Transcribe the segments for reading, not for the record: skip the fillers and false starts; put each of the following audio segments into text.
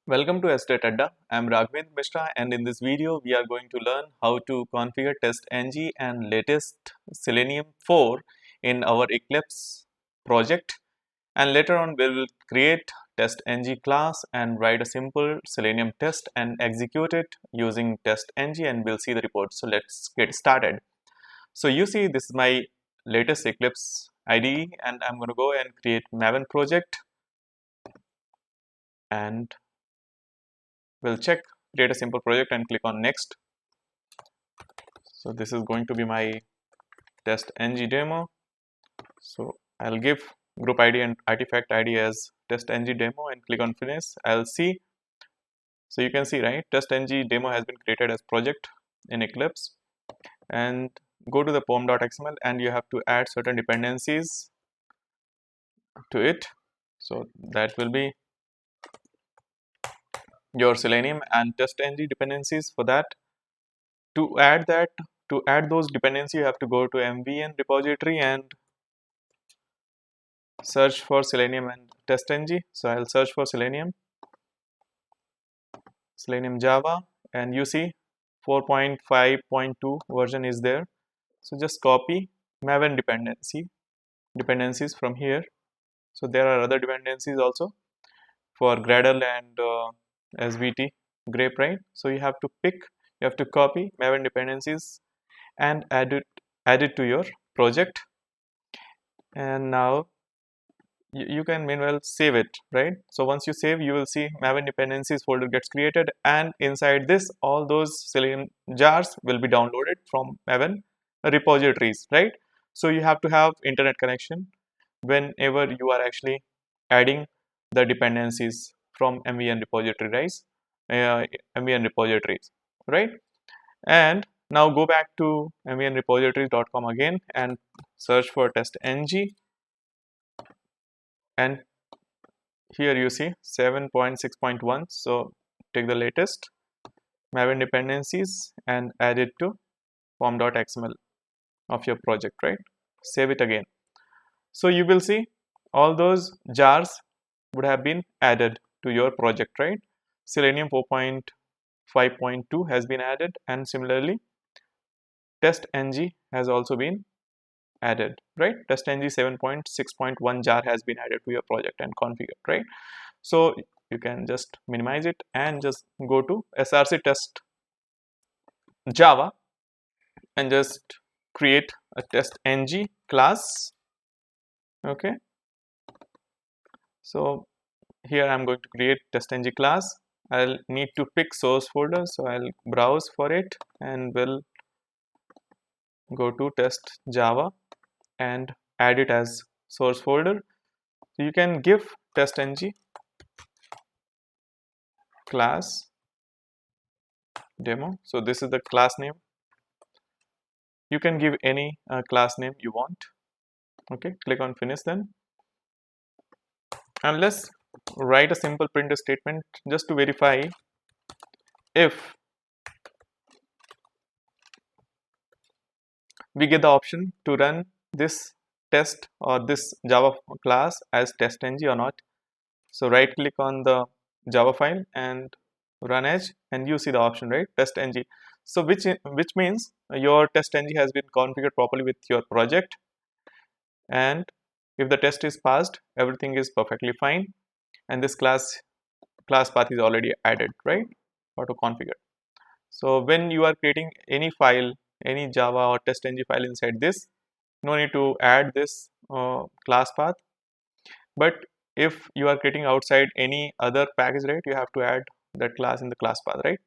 Welcome to Estate Adda. I'm Raghvendra Mishra, and in this video we are going to learn how to configure TestNG and latest Selenium 4 in our Eclipse project, and later on we will create TestNG class and write a simple Selenium test and execute it using TestNG, and we'll see the report. So let's get started. So you see, this is my latest Eclipse IDE, and I'm going to go and create Maven project, and we'll check create a simple project and click on next. So this is going to be my TestNG demo. So I'll give group ID and artifact ID as TestNG demo and click on finish. I'll see. So you can see, right, TestNG demo has been created as project in Eclipse, and go to the pom.xml and you have to add certain dependencies to it. So that will be your Selenium and TestNG dependencies. For that, to add those dependencies, you have to go to MVN repository and search for Selenium and TestNG. So I'll search for Selenium Java, and you see 4.5.2 version is there. So just copy Maven dependencies from here. So there are other dependencies also for Gradle and SVT grape, right? So you have to copy Maven dependencies and add it to your project, and now you can meanwhile save it, right? So once you save, you will see Maven dependencies folder gets created, and inside this all those Selenium jars will be downloaded from Maven repositories, right? So you have to have internet connection whenever you are actually adding the dependencies from MVN repositories, right? And now go back to mvnrepositories.com again and search for TestNG, and here you see 7.6.1. so take the latest Maven dependencies and add it to pom.xml of your project, right? Save it again. So you will see all those jars would have been added to your project, right? Selenium 4.5.2 has been added, and similarly TestNG has also been added, right? TestNG 7.6.1 jar has been added to your project and configured, right? So you can just minimize it and just go to src test Java and just create a TestNG class. Okay, so here I'm going to create TestNG class. I'll need to pick source folder, so I'll browse for it and will go to test Java and add it as source folder. So you can give TestNG class demo. So this is the class name. You can give any class name you want. Okay, click on finish then, and let's write a simple print statement just to verify if we get the option to run this test or this Java class as TestNG or not. So right click on the Java file and run as, and you see the option, right, TestNG. So which means your TestNG has been configured properly with your project, and if the test is passed, everything is perfectly fine, and this class path is already added, right, auto configured. So when you are creating any file, any Java or TestNG file inside this, no need to add this class path. But if you are creating outside any other package, right, you have to add that class in the class path, right?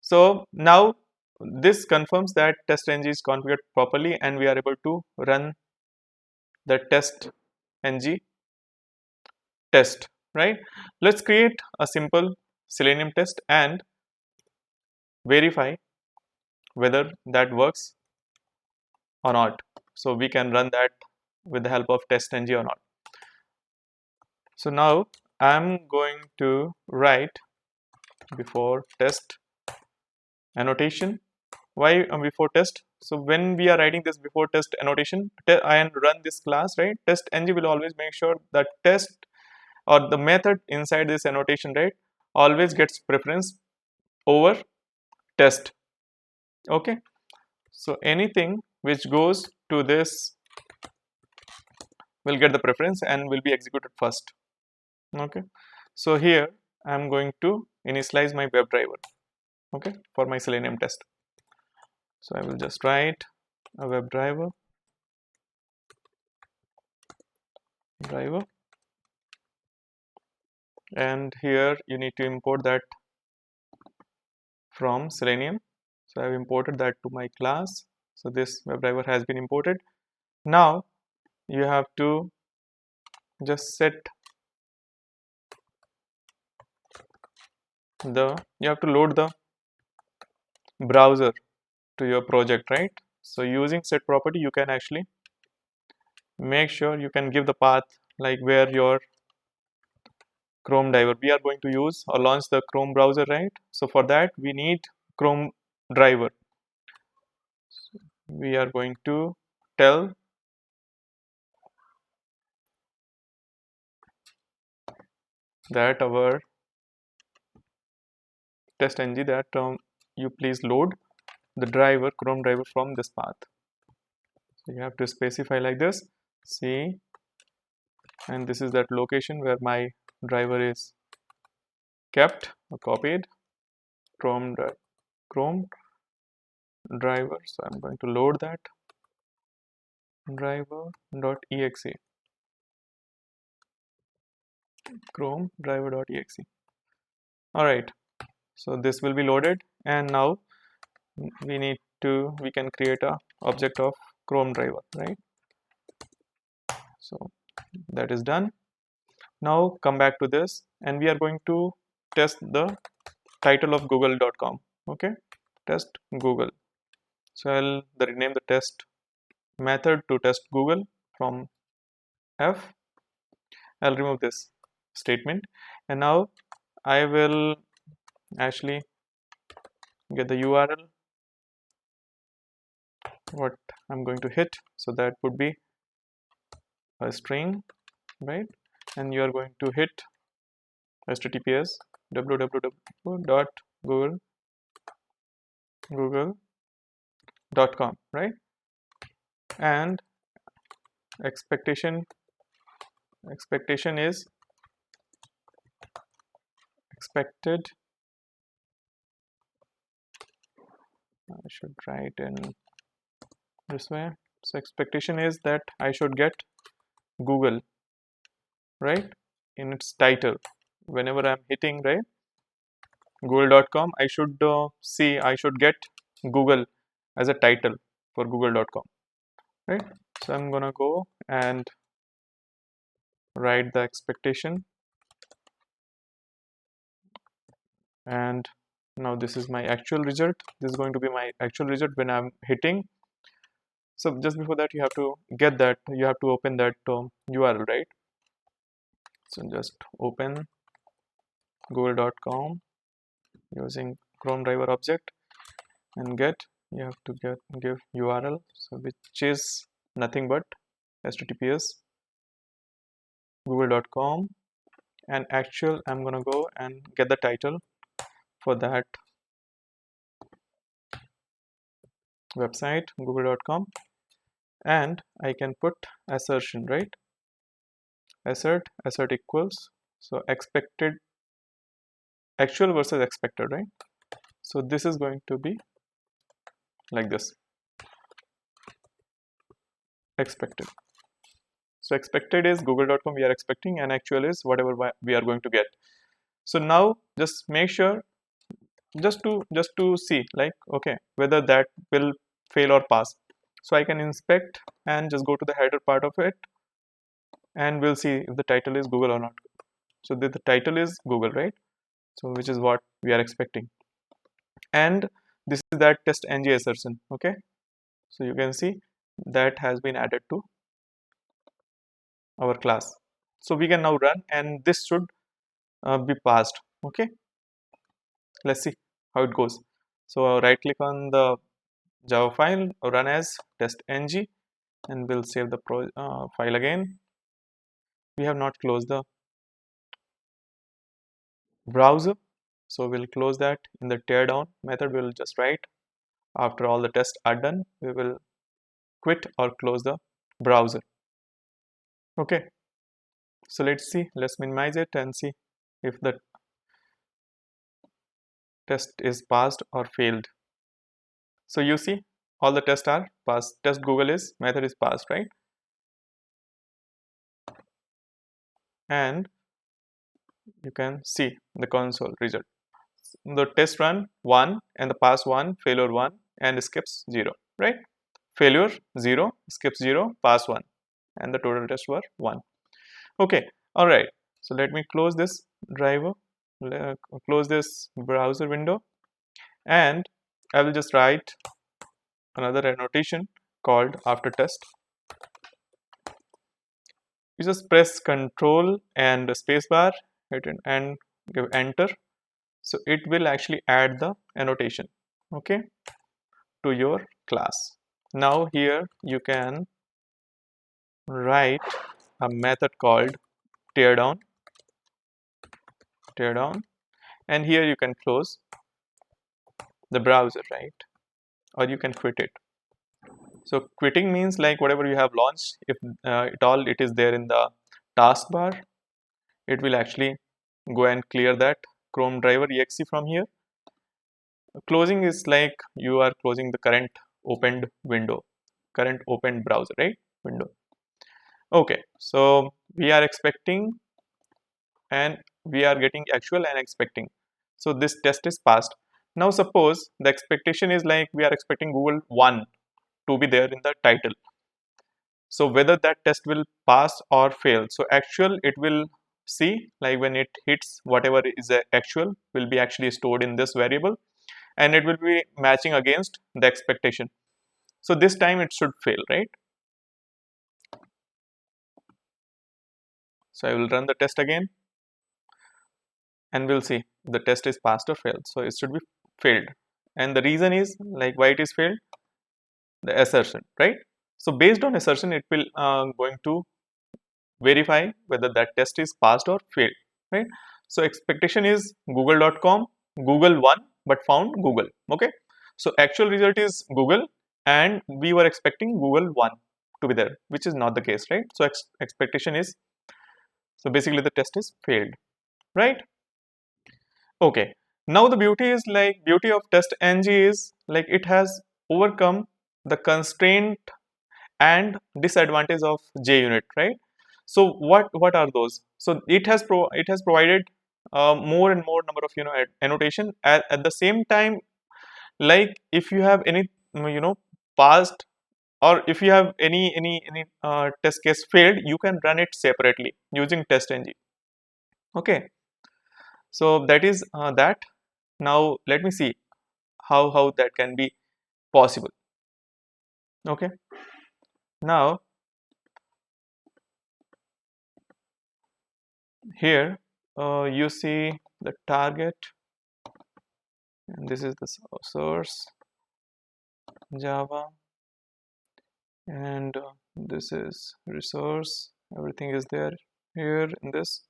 So now this confirms that TestNG is configured properly, and we are able to run the TestNG test, right? Let's create a simple Selenium test and verify whether that works or not. So we can run that with the help of TestNG or not. So now I'm going to write before test annotation. Why before test? So when we are writing this before test annotation and run this class, right, TestNG will always make sure that test or the method inside this annotation, right, always gets preference over test. Okay, so anything which goes to this will get the preference and will be executed first. Okay, so here I am going to initialize my WebDriver, okay, for my Selenium test. So I will just write a WebDriver driver, and here you need to import that from Selenium. So I have imported that to my class. So this WebDriver has been imported. Now you have to just set you have to load the browser to your project, right? So using set property, you can actually make sure you can give the path, like where your Chrome driver we are going to use or launch the Chrome browser, right? So for that we need Chrome driver. We are going to tell that our TestNG that you please load the driver Chrome driver from this path. So you have to specify like this, C, and this is that location where my driver is kept or copied, Chrome driver. So I'm going to load that driver.exe, Chrome driver.exe. All right, so this will be loaded, and now we can create a object of Chrome driver, right? So that is done. Now come back to this, and we are going to test the title of google.com. okay, test Google. So I'll rename the test method to test Google from F. I'll remove this statement, and now I will actually get the URL what I'm going to hit. So that would be a string, right? And you are going to hit https www.google.com, right? And expectation is expected. I should write in this way. So expectation is that I should get Google, right, in its title. Whenever I'm hitting, right, google.com, I should I should get Google as a title for google.com, right? So I'm gonna go and write the expectation, and now this is my actual result. This is going to be my actual result when I'm hitting. So just before that, you have to get that, you have to open that URL, right? So just open google.com using Chrome driver object, and you have to give URL, so which is nothing but https google.com, and actual I'm gonna go and get the title for that website google.com, and I can put assertion, right? Assert equals, so expected, actual versus expected, right? So this is going to be like this, expected. So expected is google.com we are expecting, and actual is whatever we are going to get. So now just make sure, just to see, like, okay, whether that will fail or pass. So I can inspect and just go to the header part of it, and we'll see if the title is Google or not. So the title is Google, right? So which is what we are expecting, and this is that TestNG Assertion. Okay, so you can see that has been added to our class. So we can now run, and this should be passed. Okay, let's see how it goes. So right click on the Java file, run as TestNG, and we'll save the file again. We have not closed the browser. So we'll close that. In the teardown method, we'll just write after all the tests are done, we will quit or close the browser. Okay, so let's minimize it and see if the test is passed or failed. So you see all the tests are passed. Test Google is method is passed, right? And you can see the console result. The test run 1 and the pass 1, failure 1 and skips 0, right? Failure 0, skips 0, pass 1, and the total tests were 1. Okay, all right. So let me close this driver, close this browser window, and I will just write another annotation called after test. You just press Control and spacebar, hit it and give enter. So it will actually add the annotation, okay, to your class. Now here you can write a method called teardown, and here you can close the browser, right? Or you can quit it. So quitting means like whatever you have launched, if it is there in the taskbar, it will actually go and clear that Chrome driver exe from here. Closing is like you are closing the current opened window, current opened browser, right? Window. Okay, so we are expecting and we are getting actual and expecting. So this test is passed. Now suppose the expectation is like we are expecting Google 1 to be there in the title. So whether that test will pass or fail. So actual, it will see like when it hits whatever is the actual will be actually stored in this variable, and it will be matching against the expectation. So this time it should fail, right? So I will run the test again and we'll see the test is passed or failed. So it should be failed, and the reason is like why it is failed, the assertion, right? So based on assertion, it will going to verify whether that test is passed or failed, right? So expectation is google.com, Google 1 but found Google. Okay, so actual result is Google and we were expecting Google 1 to be there, which is not the case, right? So expectation is, so basically the test is failed, right? Okay, now the beauty of TestNG is like it has overcome the constraint and disadvantage of JUnit, right? So what are those? So it has provided more and more number of annotation at the same time. Like if you have any past, or if you have any test case failed, you can run it separately using TestNG. Okay, so that is that. Now let me see how that can be possible. Okay, now here you see the target, and this is the source Java, and this is resource. Everything is there here in this.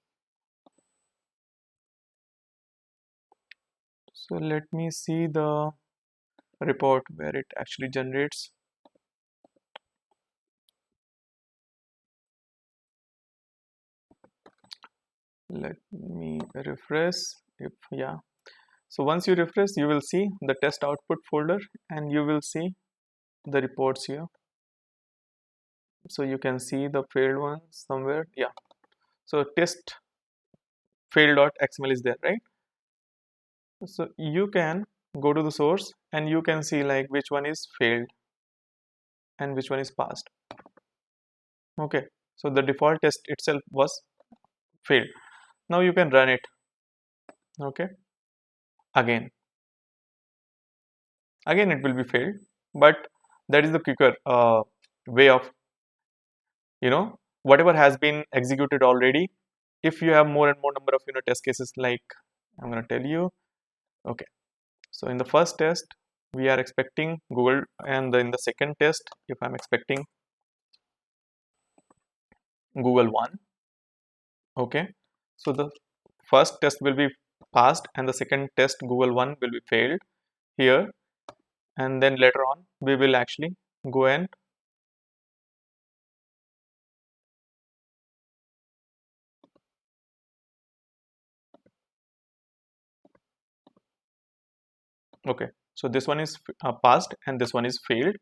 So let me see the report where it actually generates. Let me refresh. If yeah, so once you refresh, you will see the test output folder and you will see the reports here. So you can see the failed one somewhere. Yeah, so test fail.xml is there, right? So you can go to the source and you can see like which one is failed and which one is passed. Okay, so the default test itself was failed. Now you can run it. Okay, again it will be failed, but that is the quicker way of whatever has been executed already. If you have more and more number of test cases, like I'm going to tell you. Okay, so in the first test we are expecting Google, and in the second test if I'm expecting Google 1. Okay, so the first test will be passed and the second test Google one will be failed here, and then later on we will actually go and okay, so this one is passed and this one is failed,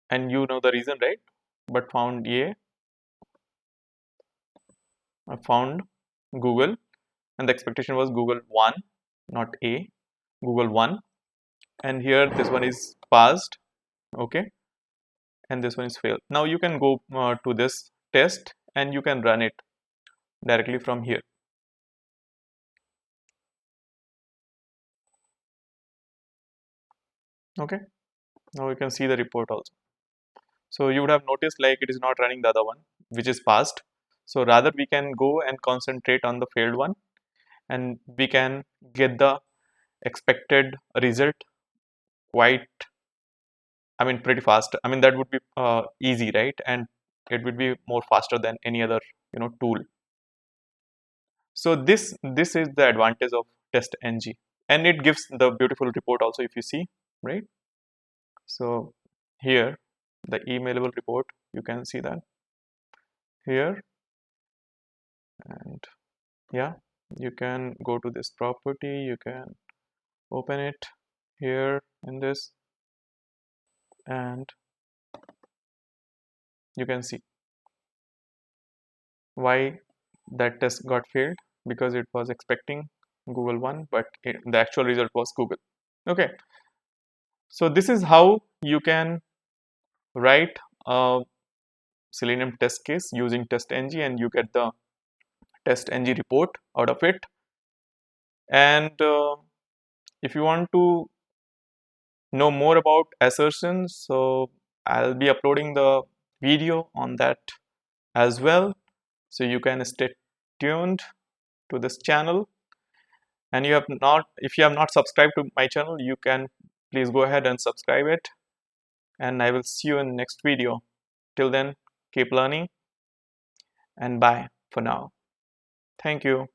and you know the reason, right? But found I found Google, and the expectation was Google 1, not A, Google 1, and here this one is passed, okay, and this one is failed. Now you can go to this test and you can run it directly from here. Okay, now you can see the report also. So you would have noticed like it is not running the other one which is passed. So rather we can go and concentrate on the failed one, and we can get the expected result quite, I mean pretty fast. I mean that would be easy, right? And it would be more faster than any other tool. So this is the advantage of TestNG, and it gives the beautiful report also if you see, right? So here the emailable report, you can see that here, and yeah, you can go to this property, you can open it here in this, and you can see why that test got failed, because it was expecting Google one, but the actual result was Google. Okay, so this is how you can write a Selenium test case using TestNG, and you get the TestNG report out of it. And if you want to know more about assertions, so I'll be uploading the video on that as well, so you can stay tuned to this channel. And if you have not subscribed to my channel, you can please go ahead and subscribe it, and I will see you in next video. Till then, keep learning, and bye for now. Thank you.